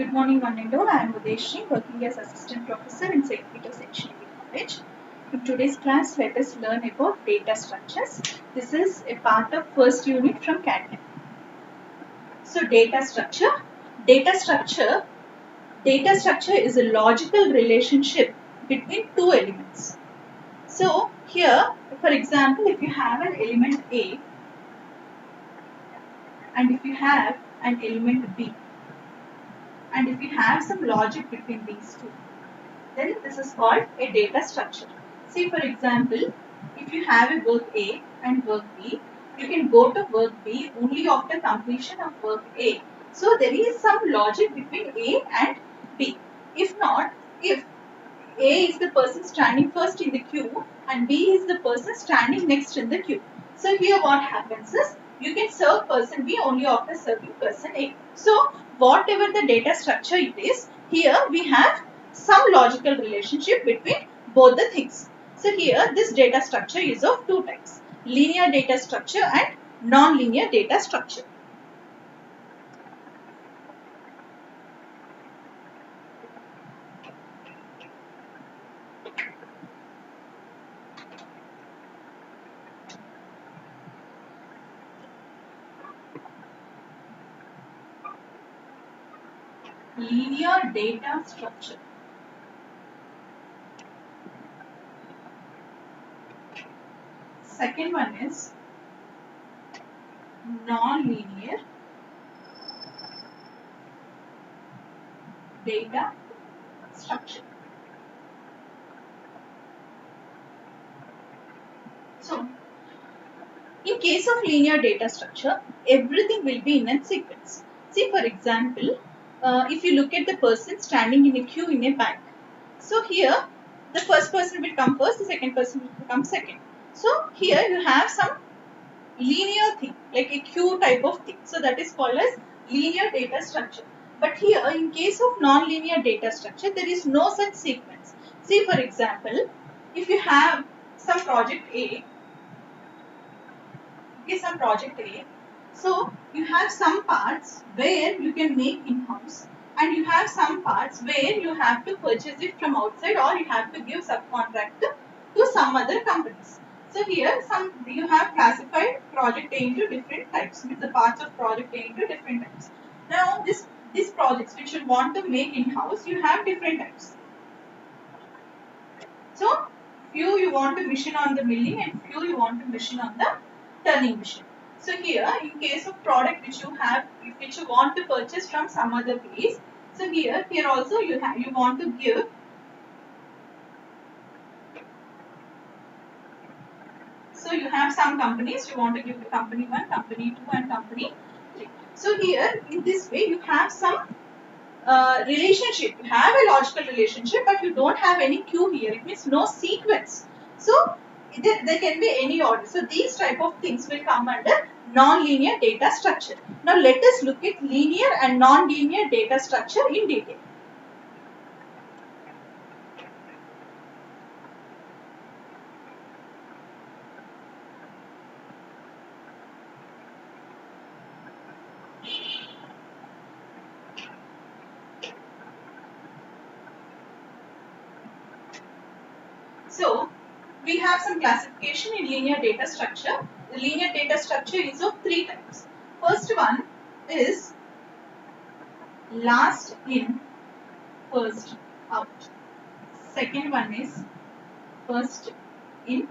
Good morning, one and all. I am Udeshri, working as Assistant Professor in St. Peter's Engineering College. In today's class, let us learn about data structures. This is a part of first unit from CAT. So, data structure. Data structure. Data structure is a logical relationship between two elements. So, here, for example, if you have an element A and if you have an element B, and if you have some logic between these two, then this is called a data structure. See, for example, if you have a work A and work B, you can go to work B only after completion of work A. So there is some logic between A and B. If not, if A is the person standing first in the queue and B is the person standing next in the queue. So here what happens is you can serve person B only after serving person A. So whatever the data structure it is, here we have some logical relationship between both the things. So here this data structure is of two types, linear data structure and non-linear data structure. Linear data structure. Second one is non-linear data structure. So, in case of linear data structure, everything will be in a sequence. See, for example, if you look at the person standing in a queue in a bank. So, here the first person will come first, the second person will come second. So, here you have some linear thing, like a queue type of thing. So, that is called as linear data structure. But here, in case of non-linear data structure, there is no such sequence. See, for example, if you have some project A, some project A. So you have some parts where you can make in-house and you have some parts where you have to purchase it from outside or you have to give subcontract to some other companies. So here you have classified project A into different types, with the parts of project A into different types. Now these projects which you want to make in-house, you have different types. So few you want to machine on the milling and few you want to machine on the turning machine. So here, in case of product which you have, which you want to purchase from some other place, so here also you want to give. So you have some companies you want to give to company 1, company 2, and company 3. So here, in this way, you have some relationship. You have a logical relationship, but you don't have any queue here. It means no sequence. So there can be any order. So these type of things will come under non-linear data structure. Now let us look at linear and non-linear data structure in detail. So we have some classification in linear data structure. The linear data structure is of three types. First one is last in, first out. Second one is first in,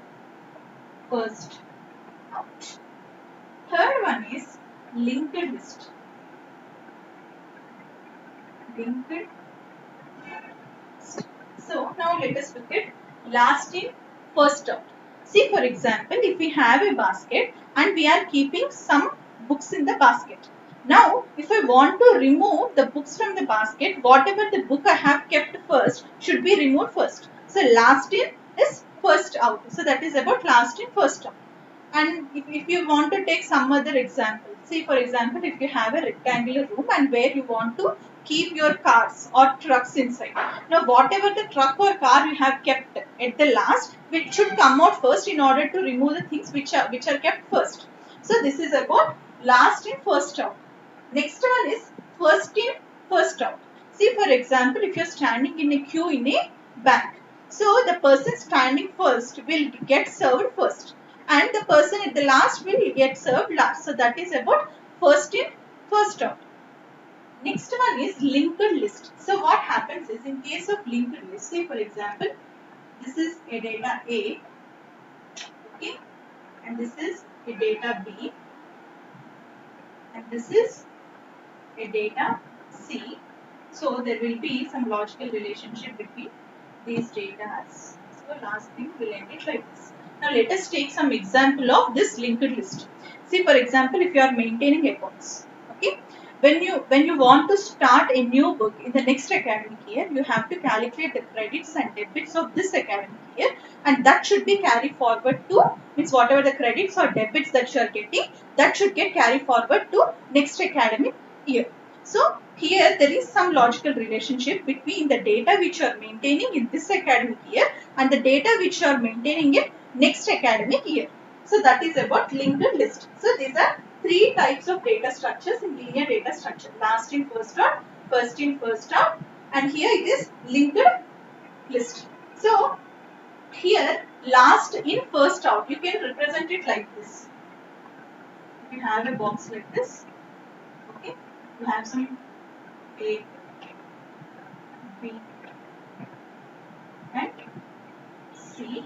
first out. Third one is linked list. Linked list. So now let us look at last in, first out. See, for example, if we have a basket and we are keeping some books in the basket. Now, if I want to remove the books from the basket, whatever the book I have kept first should be removed first. So, last in is first out. So, that is about last in, first out. And if you want to take some other example, see, for example, if you have a rectangular room and where you want to keep your cars or trucks inside. Now, whatever the truck or car you have kept at the last, which should come out first in order to remove the things which are kept first. So, this is about last in, first out. Next one is first in, first out. for example, if you're standing in a queue in a bank, so the person standing first will get served first, and the person at the last will get served last. So that is about first in, first out. Next one is linked list. So what happens is, in case of linked list, say for example, this is a data A, okay, and this is a data B, and this is a data C. So there will be some logical relationship between these data. So last thing will end it like this. Now let us take some example of this linked list. See, for example, if you are maintaining accounts, okay, when you want to start a new book in the next academic year, you have to calculate the credits and debits of this academic year, and that should be carried forward to, means whatever the credits or debits that you are getting, that should get carried forward to next academic year. So here there is some logical relationship between the data which you are maintaining in this academic year and the data which you are maintaining in next academic year. So that is about linked list. So these are three types of data structures in linear data structure: last in, first out, first in, first out, and here it is linked list. So here last in, first out, you can represent it like this. If you have a box like this, okay, you have some A, B, and C.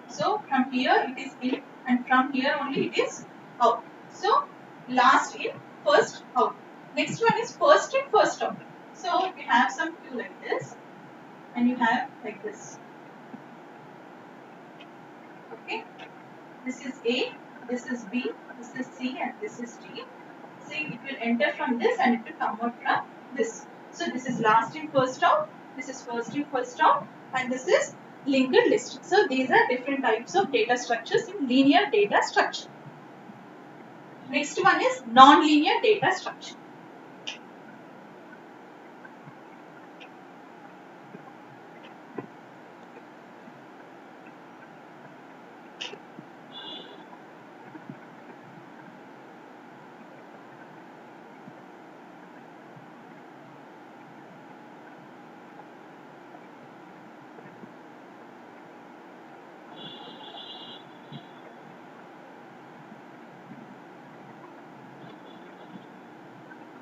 So from here it is in, and from here only it is out. So last in, first out. Next one is first in, first out. So you have some queue like this, and you have like this. Okay, this is A, this is B, this is C, and this is D. See, it will enter from this and it will come out from this. So this is last in, first out, this is first in, first out, and this is linked list. So these are different types of data structures in linear data structure. Next one is non-linear data structure.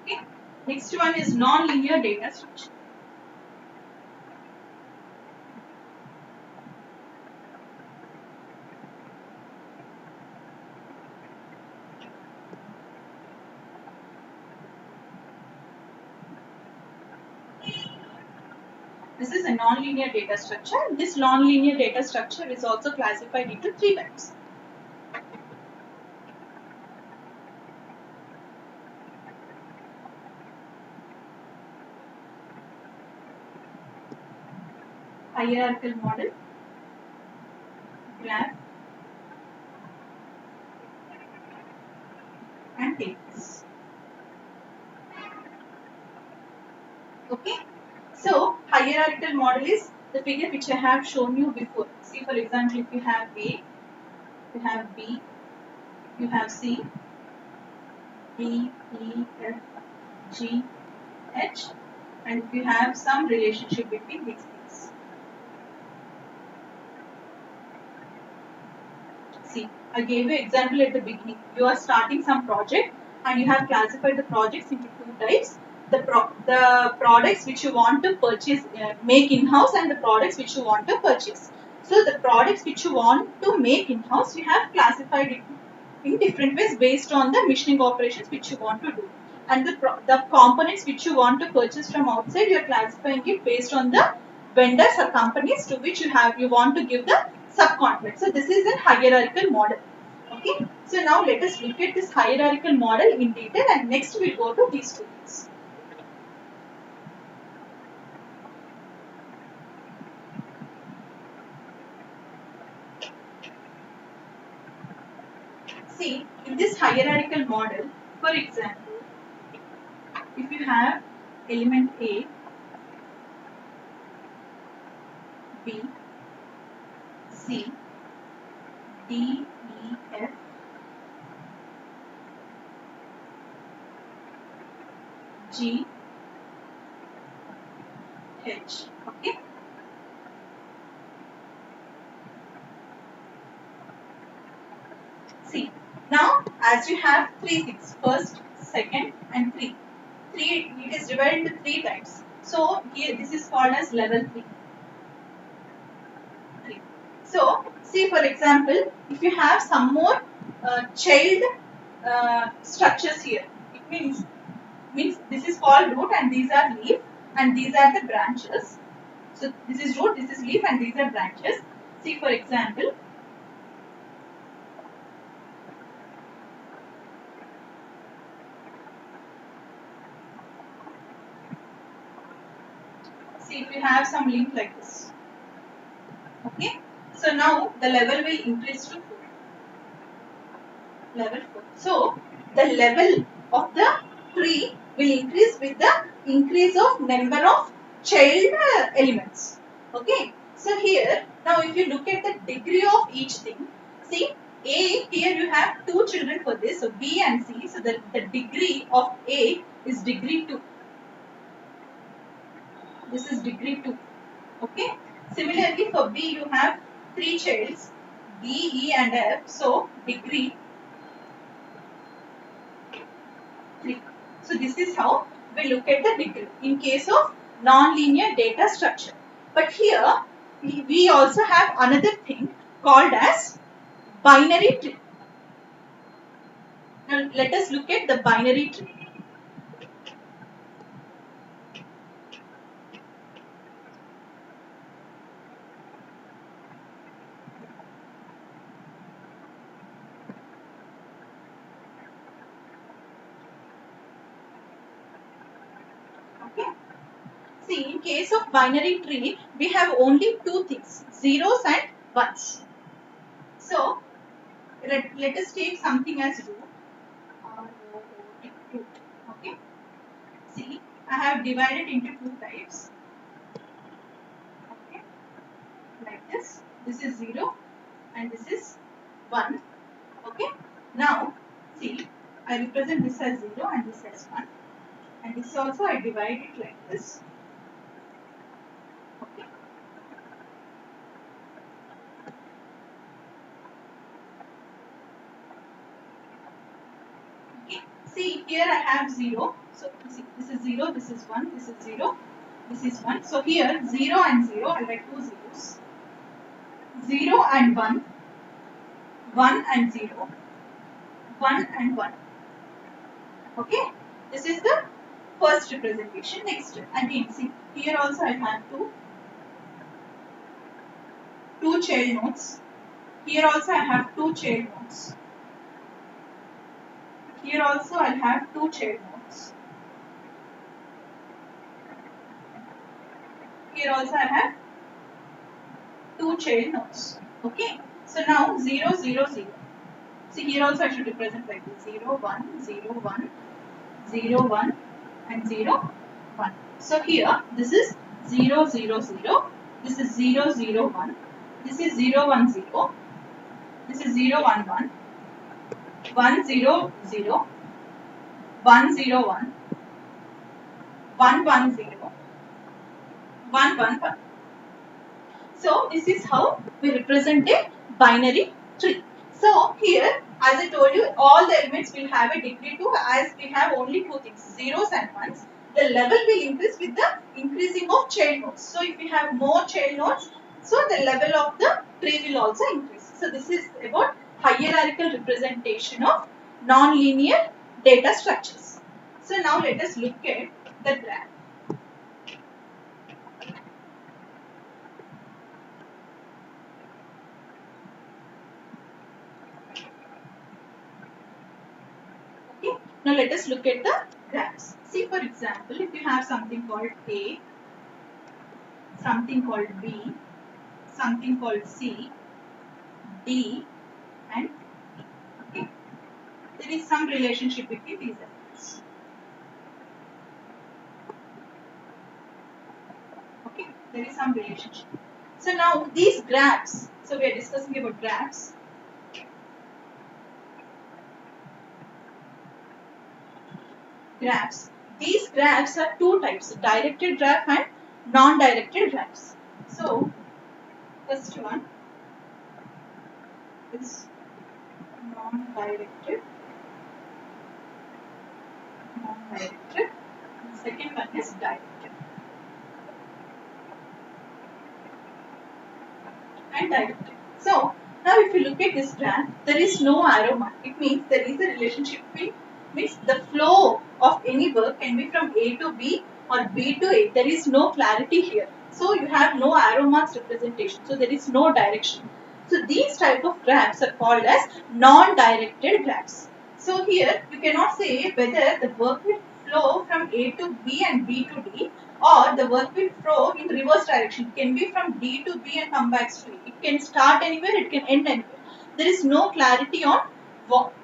Okay. Next one is non-linear data structure. This is a non-linear data structure. This non-linear data structure is also classified into three types. Hierarchical model, graph, and tables. Okay. So hierarchical model is the figure which I have shown you before. See, for example, if you have A, you have B, you have C, D, E, F, G, H, and if you have some relationship between these things. See, I gave you example at the beginning. You are starting some project and you have classified the projects into two types. The products which you want to purchase, make in-house, and the products which you want to purchase. So the products which you want to make in-house, you have classified it in different ways based on the machining operations which you want to do. And the components which you want to purchase from outside, you are classifying it based on the vendors or companies to which you want to give the subcontract. So this is a hierarchical model. Okay. So now let us look at this hierarchical model in detail, and next we will go to these two things. See, in this hierarchical model, for example, if you have element A, B, C, D, E, F, G, H. Okay. See, now as you have three things, first, second and three. It is divided into three types. So here this is called as level 3. So see, for example, if you have some more child structures here, it means this is called root and these are leaf and these are the branches. So this is root, this is leaf and these are branches. See, for example, see if you have some link like this. Okay. So now the level will increase to 4. Level 4. So the level of the tree will increase with the increase of number of child elements. Okay. So here, now if you look at the degree of each thing, see A, here you have 2 children for this, so B and C, so the degree of A is degree 2. This is degree 2. Okay. Similarly for B you have 3 childs, D, E and F, so degree 3. So this is how we look at the degree in case of non-linear data structure. But here we also have another thing called as binary tree. Now let us look at the binary tree. Okay. See, in case of binary tree, we have only two things, zeros and ones. So let us take something as root. Root. Okay. See, I have divided into two types. Okay. Like this. This is 0 and this is 1. Okay. Now, see, I represent this as 0 and this as 1. And this also I divide it like this. Okay. Okay. See, here I have 0. So, see, this is 0, this is 1, this is 0, this is 1. So, here 0 and 0, I write two zeros. 0 and 1, 1 and 0, 1 and 1. Okay. This is the first representation. Next, again, see, here also I have two child nodes. Here also I have two child nodes. Here also I have two child nodes. Here also I have two child nodes. Okay. So now 0, 0, 0. See, here also I should represent like this: 0, 1, 0, 1, 0, 1 and 0, 1. So here this is 0, 0, 0. This is 0, 0, 1. This is 0, 1, 0. This is 0, 1, 1. 1, 0, 0. 1, 0, 1. 1, 1, 0. 1, 1, 1. So this is how we represent a binary tree. So here, as I told you, all the elements will have a degree 2 as we have only two things, zeros and ones. The level will increase with the increasing of child nodes. So if we have more child nodes, so the level of the tree will also increase. So this is about hierarchical representation of non-linear data structures. So now let us look at the graph. Okay. Now let us look at the graphs. See, for example, if you have something called A, something called B, something called C, D and E. Okay. There is some relationship between these elements. Okay. There is some relationship. So now these graphs, so we are discussing about graphs. Graphs. These graphs are two types, directed graph and non-directed graphs. So first one is non-directed. The second one is directed. And directed. So now if you look at this graph, there is no arrow mark. It means there is a relationship between, means the flow of any work can be from A to B or B to A. There is no clarity here. So you have no arrow marks representation. So there is no direction. So these type of graphs are called as non-directed graphs. So here you cannot say whether the work will flow from A to B and B to D, or the work will flow in reverse direction. It can be from D to B and come back to E. It can start anywhere, it can end anywhere. There is no clarity on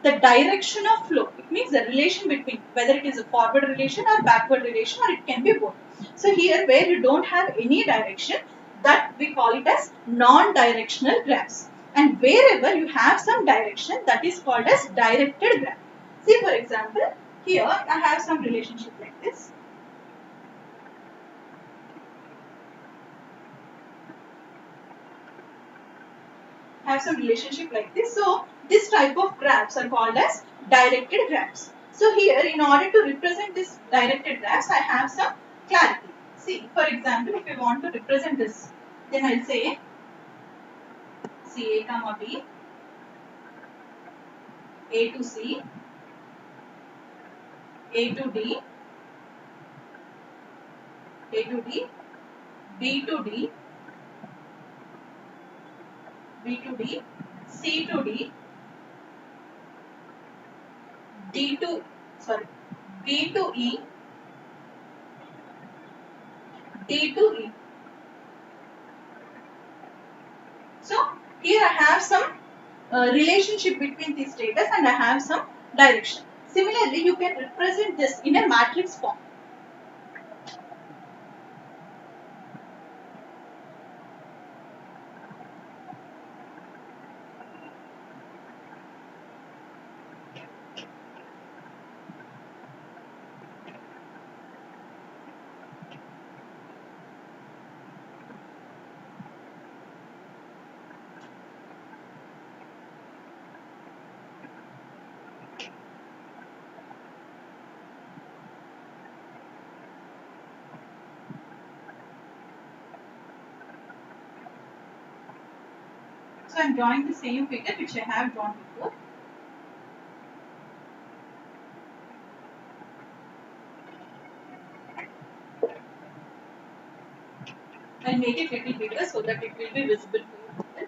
the direction of flow. It means the relation between whether it is a forward relation or backward relation, or it can be both. So here where you don't have any direction, that we call it as non-directional graphs. And wherever you have some direction, that is called as directed graph. See, for example, here I have some relationship like this. Have some relationship like this. So this type of graphs are called as directed graphs. So here, in order to represent this directed graphs, I have some clarity. See, for example, if I want to represent this, then I'll say C A comma B, A to C, A to D, A to D, B to D, B to D, C to D, D to, sorry, B to E, D to E. So here I have some relationship between these data and I have some direction. Similarly, you can represent this in a matrix form. So I am drawing the same figure which I have drawn before. I'll make it little bigger so that it will be visible to you.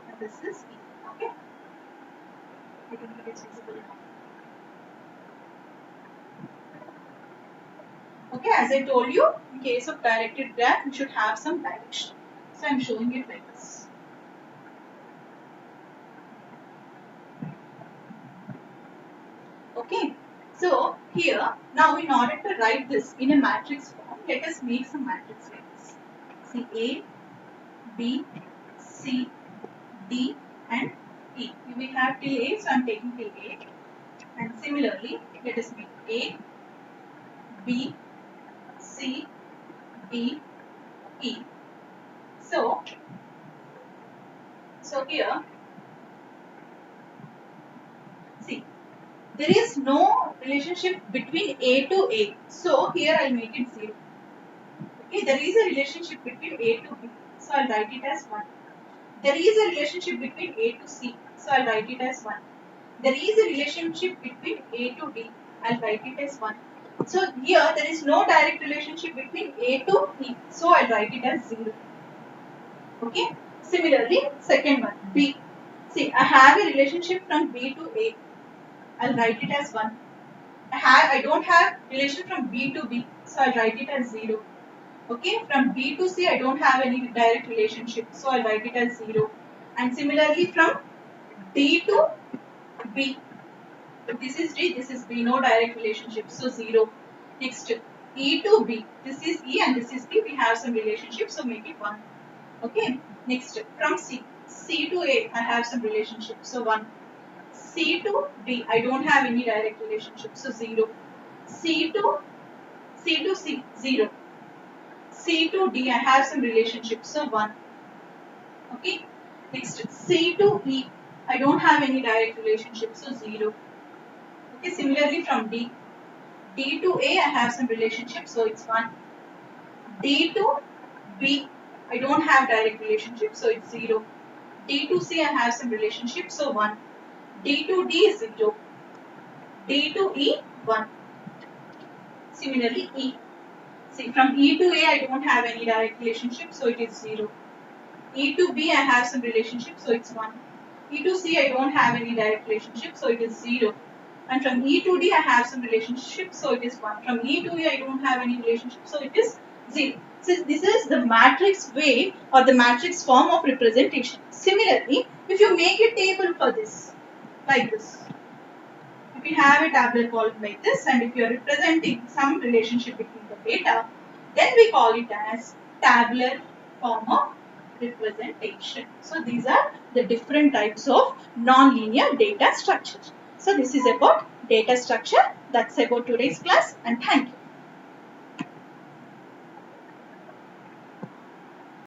And this is E. Okay. I think it is visible now. Okay, as I told you, in case of directed graph, we should have some direction. So I am showing it like this. Okay, so here, now in order to write this in a matrix form, let us make some matrix like this. See A, B, C, D and E. We have till A, so I am taking till A. And similarly, let us make A, B, C, D, E. So here, see, there is no relationship between A to A. So here I'll make it 0. Okay, there is a relationship between A to B. So I'll write it as 1. There is a relationship between A to C. So I'll write it as 1. There is a relationship between A to D. I'll write it as 1. So here there is no direct relationship between A to E. So I'll write it as 0. Okay. Similarly, second one, B. See, I have a relationship from B to A. I'll write it as 1. I don't have relation from B to B. So I'll write it as 0. Okay. From B to C, I don't have any direct relationship. So I'll write it as 0. And similarly, from D to B. If this is D, this is B. No direct relationship. So 0. Next, E to B. This is E and this is B. We have some relationship. So make it 1. Okay. Next, from C. C C to A, I have some relationship, so 1. C to B, I don't have any direct relationship, so 0. C to C, 0. C to D, I have some relationship, so 1. Okay. Next, C to E, I don't have any direct relationship, so 0. Okay. Similarly from D to A, I have some relationship, so it's 1. D to B, I don't have direct relationship, so it's 0. D to C, I have some relationship, so 1. D to D is 0. D to E, 1. Similarly, E. See, from E to A, I don't have any direct relationship, so it is 0. E to B, I have some relationship, so it's 1. E to C, I don't have any direct relationship, so it is 0. And from E to D, I have some relationship, so it is 1. From E to E, I don't have any relationship, so it is 0. So this is the matrix way or the matrix form of representation. Similarly, if you make a table for this, like this, if you have a tabular column like this, and if you are representing some relationship between the data, then we call it as tabular form of representation. So these are the different types of non-linear data structure. So this is about data structure. That's about today's class, and thank you.